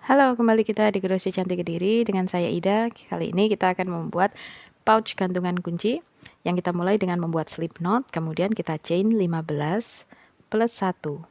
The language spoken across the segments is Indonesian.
Halo, kembali kita di Grocery Cantik Kediri dengan saya Ida. Kali ini kita akan membuat pouch gantungan kunci yang kita mulai dengan membuat slip knot, kemudian kita chain 15 plus 1.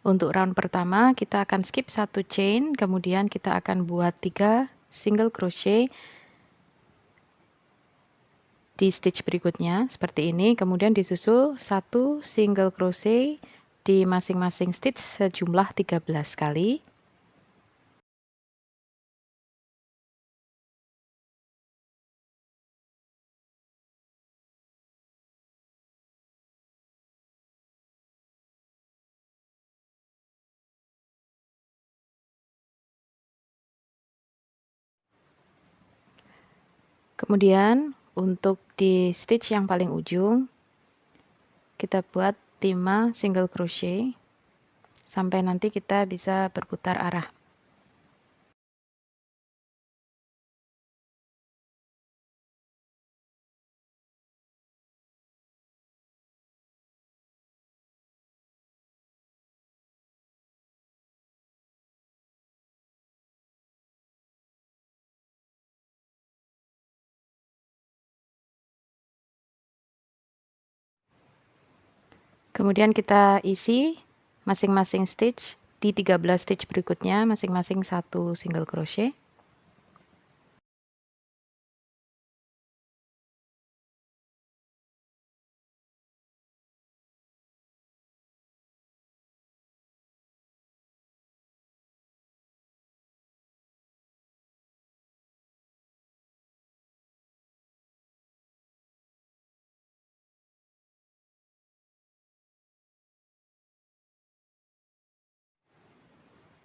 Untuk round pertama kita akan skip 1 chain, kemudian kita akan buat 3 single crochet di stitch berikutnya seperti ini, kemudian disusul 1 single crochet di masing-masing stitch sejumlah 13 kali. Kemudian untuk di stitch yang paling ujung kita buat 5 single crochet sampai nanti kita bisa berputar arah. Kemudian kita isi masing-masing stitch di 13 stitch berikutnya masing-masing 1 single crochet.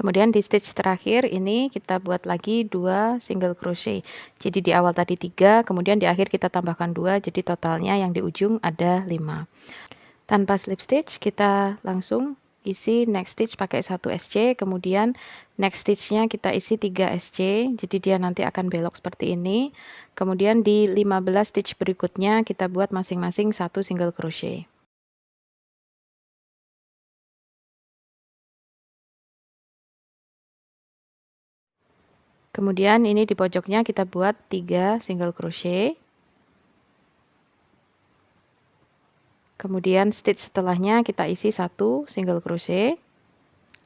Kemudian di stitch terakhir ini kita buat lagi 2 single crochet. Jadi di awal tadi 3, kemudian di akhir kita tambahkan 2, jadi totalnya yang di ujung ada 5. Tanpa slip stitch kita langsung isi next stitch pakai 1 SC, kemudian next stitchnya kita isi 3 SC, jadi dia nanti akan belok seperti ini. Kemudian di 15 stitch berikutnya kita buat masing-masing 1 single crochet. Kemudian ini di pojoknya kita buat 3 single crochet. Kemudian stitch setelahnya kita isi 1 single crochet.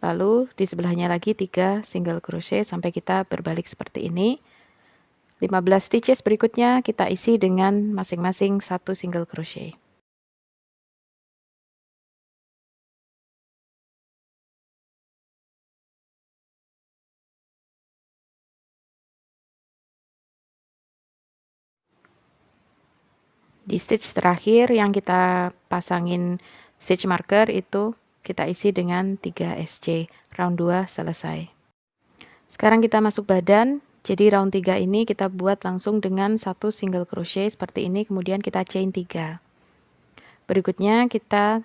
Lalu di sebelahnya lagi 3 single crochet sampai kita berbalik seperti ini. 15 stitches berikutnya kita isi dengan masing-masing 1 single crochet. Di stitch terakhir yang kita pasangin stitch marker itu kita isi dengan 3 SC. Round 2 selesai. Sekarang kita masuk badan. Jadi round 3 ini kita buat langsung dengan 1 single crochet seperti ini, kemudian kita chain 3. Berikutnya kita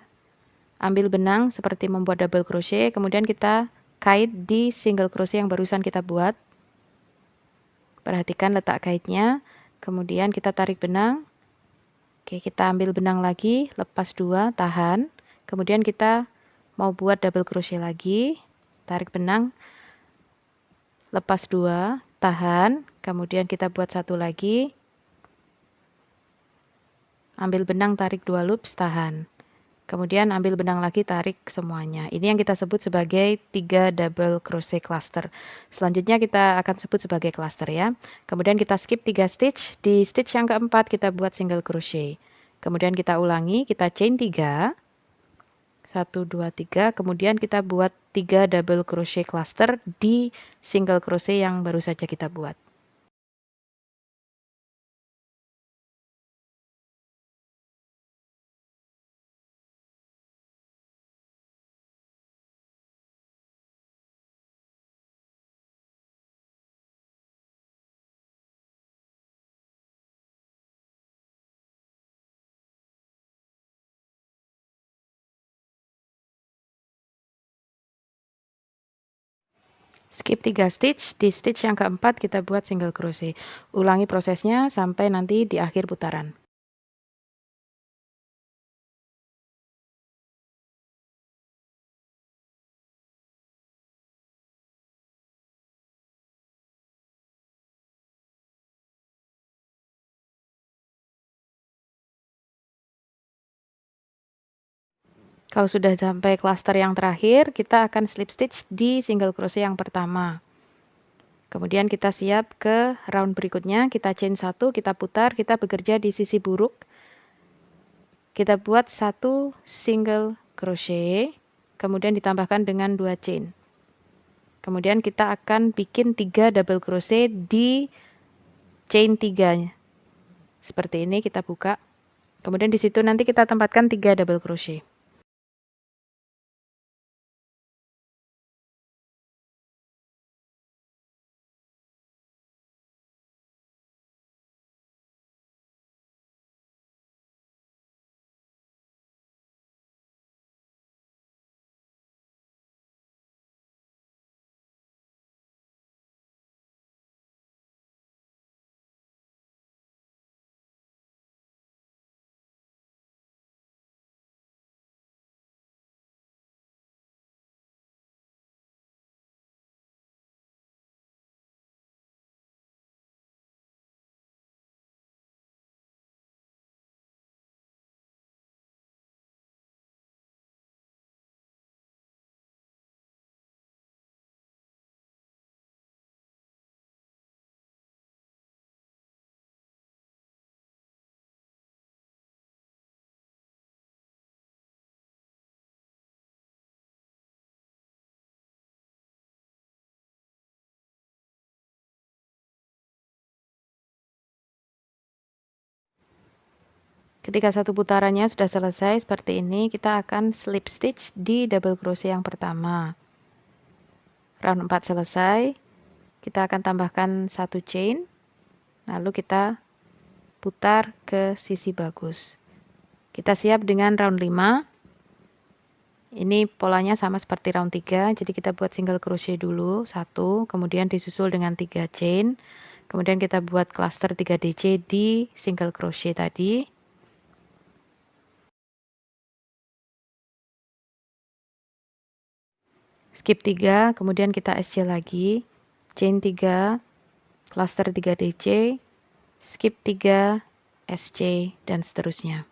ambil benang seperti membuat double crochet, kemudian kita kait di single crochet yang barusan kita buat. Perhatikan letak kaitnya, kemudian kita tarik benang. Oke, kita ambil benang lagi, lepas 2, tahan. Kemudian kita mau buat double crochet lagi, tarik benang, lepas 2, tahan. Kemudian kita buat 1 lagi, ambil benang, tarik 2 loops, tahan. Kemudian ambil benang lagi, tarik semuanya. Ini yang kita sebut sebagai 3 double crochet cluster. Selanjutnya kita akan sebut sebagai cluster ya. Kemudian kita skip 3 stitch. Di stitch yang keempat kita buat single crochet. Kemudian kita ulangi, kita chain 3. 1, 2, 3. Kemudian kita buat 3 double crochet cluster di single crochet yang baru saja kita buat. skip 3 stitch, di stitch yang keempat kita buat single crochet. Ulangi prosesnya sampai nanti di akhir putaran. Kalau sudah sampai cluster yang terakhir, kita akan slip stitch di single crochet yang pertama. Kemudian kita siap ke round berikutnya, kita chain 1, kita putar, kita bekerja di sisi buruk. Kita buat 1 single crochet, kemudian ditambahkan dengan 2 chain. Kemudian kita akan bikin 3 double crochet di chain 3. Seperti ini kita buka. Kemudian di situ nanti kita tempatkan 3 double crochet. Ketika satu putarannya sudah selesai seperti ini, kita akan slip stitch di double crochet yang pertama. Round 4 selesai, kita akan tambahkan 1 chain, lalu kita putar ke sisi bagus. Kita siap dengan round 5. Ini polanya sama seperti round 3, jadi kita buat single crochet dulu 1, kemudian disusul dengan 3 chain, kemudian kita buat cluster 3 DC di single crochet tadi. Skip 3, kemudian kita SC lagi, chain 3, cluster 3 DC, skip 3, SC, dan seterusnya.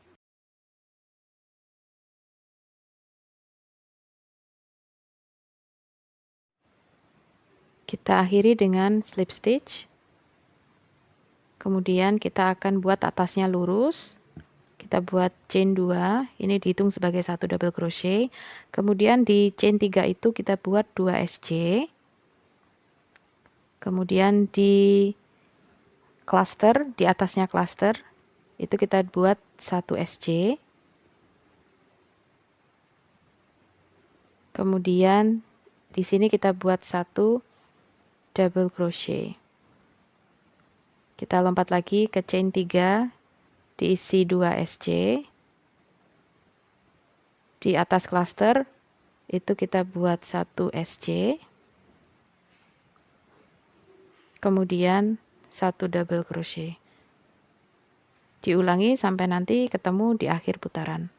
Kita akhiri dengan slip stitch. Kemudian kita akan buat atasnya lurus. Kita buat chain 2, ini dihitung sebagai 1 double crochet. Kemudian di chain 3 itu kita buat 2 SC. Kemudian di cluster, di atasnya cluster, itu kita buat 1 SC. Kemudian di sini kita buat 1 double crochet. Kita lompat lagi ke chain 3, diisi 2 SC. Di atas cluster itu kita buat 1 SC. Kemudian 1 double crochet. Diulangi sampai nanti ketemu di akhir putaran.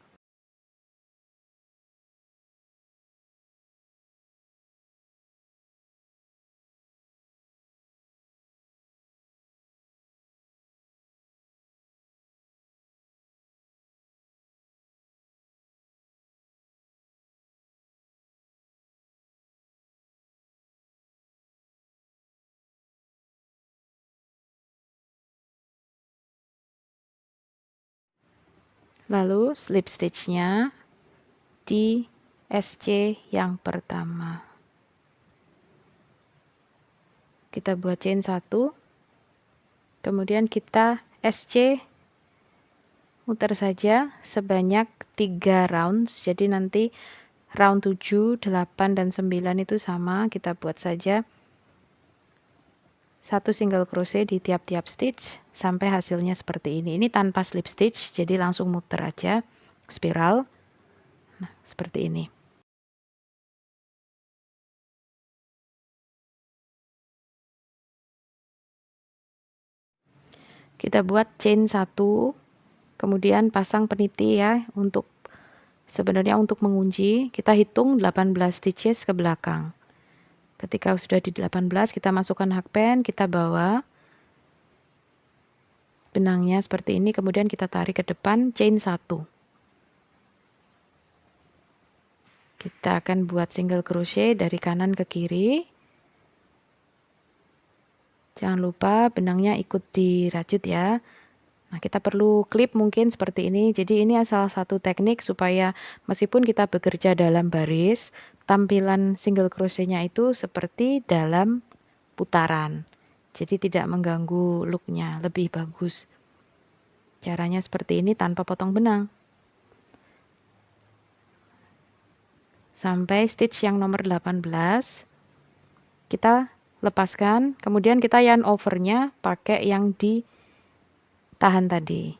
Lalu slip stitchnya di SC yang pertama. Kita buat chain 1, kemudian kita SC muter saja sebanyak 3 rounds, jadi nanti round 7, 8, dan 9 itu sama, kita buat saja 1 single crochet di tiap-tiap stitch sampai hasilnya seperti ini. Ini tanpa slip stitch, jadi langsung muter aja spiral. Nah, seperti ini. Kita buat chain 1, kemudian pasang peniti ya, sebenarnya untuk mengunci. Kita hitung 18 stitches ke belakang. Ketika sudah di 18, kita masukkan hakpen, kita bawa benangnya seperti ini, kemudian kita tarik ke depan, chain 1. Kita akan buat single crochet dari kanan ke kiri. Jangan lupa benangnya ikut dirajut ya. Nah, kita perlu klip mungkin seperti ini. Jadi ini salah satu teknik supaya meskipun kita bekerja dalam baris, tampilan single crochetnya itu seperti dalam putaran. Jadi tidak mengganggu looknya, lebih bagus. Caranya seperti ini tanpa potong benang. Sampai stitch yang nomor 18, kita lepaskan, kemudian kita yarn overnya pakai yang ditahan tadi.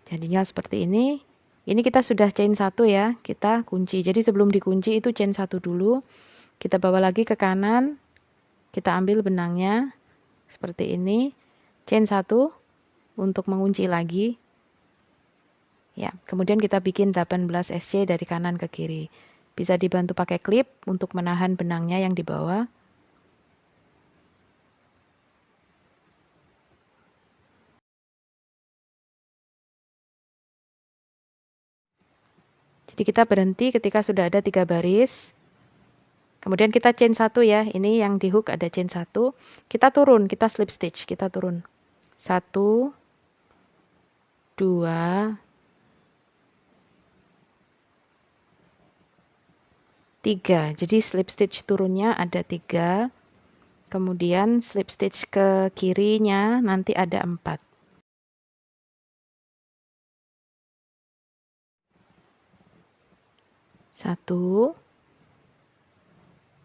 Jadinya seperti ini. Ini kita sudah chain 1 ya, kita kunci. Jadi sebelum dikunci itu chain 1 dulu. Kita bawa lagi ke kanan, kita ambil benangnya seperti ini. Chain 1 untuk mengunci lagi. Ya, kemudian kita bikin 18 SC dari kanan ke kiri. Bisa dibantu pakai klip untuk menahan benangnya yang di bawah. Jadi kita berhenti ketika sudah ada 3 baris. Kemudian kita chain 1 ya. Ini yang di hook ada chain 1. Kita turun, kita slip stitch, kita turun. 1 2 3. Jadi slip stitch turunnya ada 3. Kemudian slip stitch ke kirinya nanti ada 4. Satu,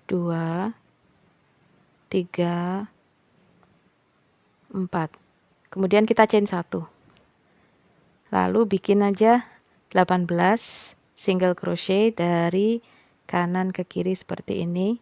2, 3, 4. Kemudian kita chain 1. Lalu bikin aja 18 single crochet dari kanan ke kiri seperti ini.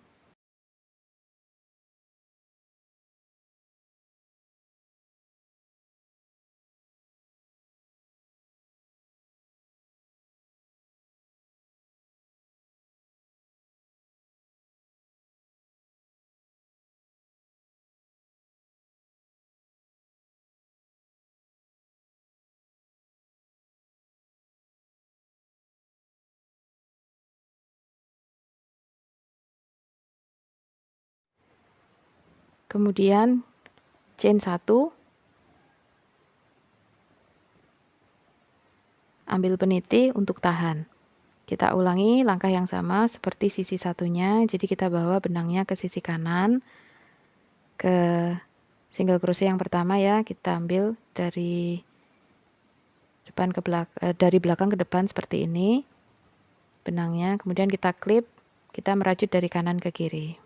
Kemudian chain 1, ambil peniti untuk tahan. Kita ulangi langkah yang sama seperti sisi satunya. Jadi kita bawa benangnya ke sisi kanan, ke single crochet yang pertama ya. Kita ambil dari depan ke belakang, dari belakang ke depan seperti ini benangnya. Kemudian kita klip, kita merajut dari kanan ke kiri.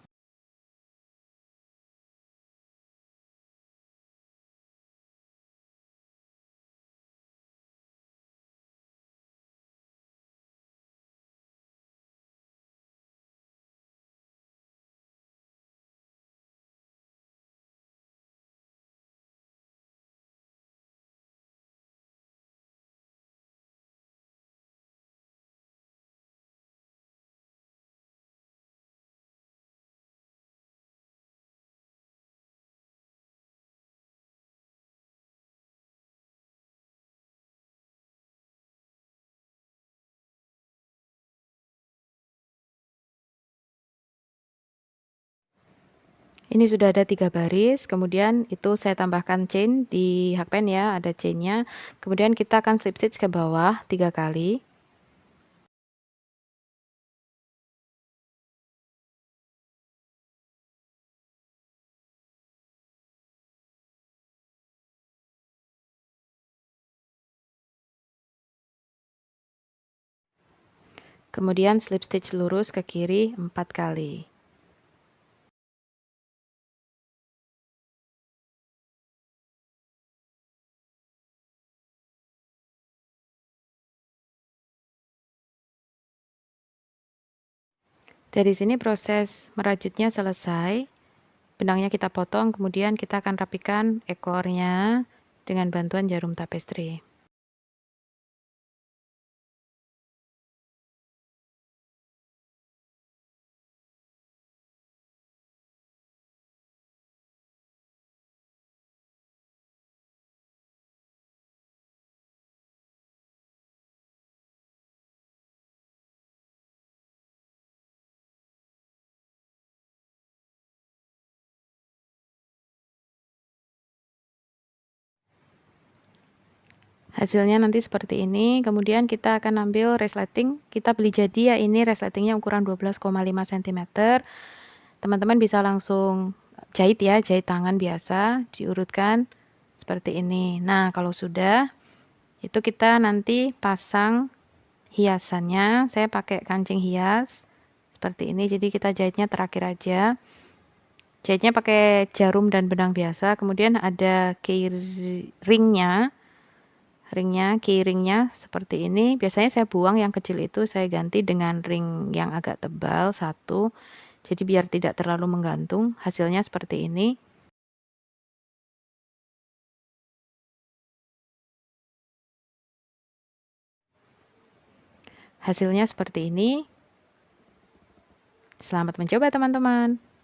Ini sudah ada 3 baris, kemudian itu saya tambahkan chain di hakpen ya, ada chainnya. Kemudian kita akan slip stitch ke bawah 3 kali. Kemudian slip stitch lurus ke kiri 4 kali. Dari sini proses merajutnya selesai. benangnya kita potong, kemudian kita akan rapikan ekornya dengan bantuan jarum tapestri. Hasilnya nanti seperti ini. Kemudian kita akan ambil resleting. Kita beli jadi ya, ini resletingnya ukuran 12,5 cm. Teman-teman bisa langsung jahit ya, jahit tangan biasa, diurutkan seperti ini. Nah, kalau sudah, itu kita nanti pasang hiasannya. Saya pakai kancing hias seperti ini, jadi kita jahitnya terakhir aja. Jahitnya pakai jarum dan benang biasa. Kemudian ada key ringnya, key ringnya seperti ini. Biasanya saya buang yang kecil itu, saya ganti dengan ring yang agak tebal satu, jadi biar tidak terlalu menggantung. Hasilnya seperti ini. Hasilnya seperti ini. Selamat mencoba teman-teman.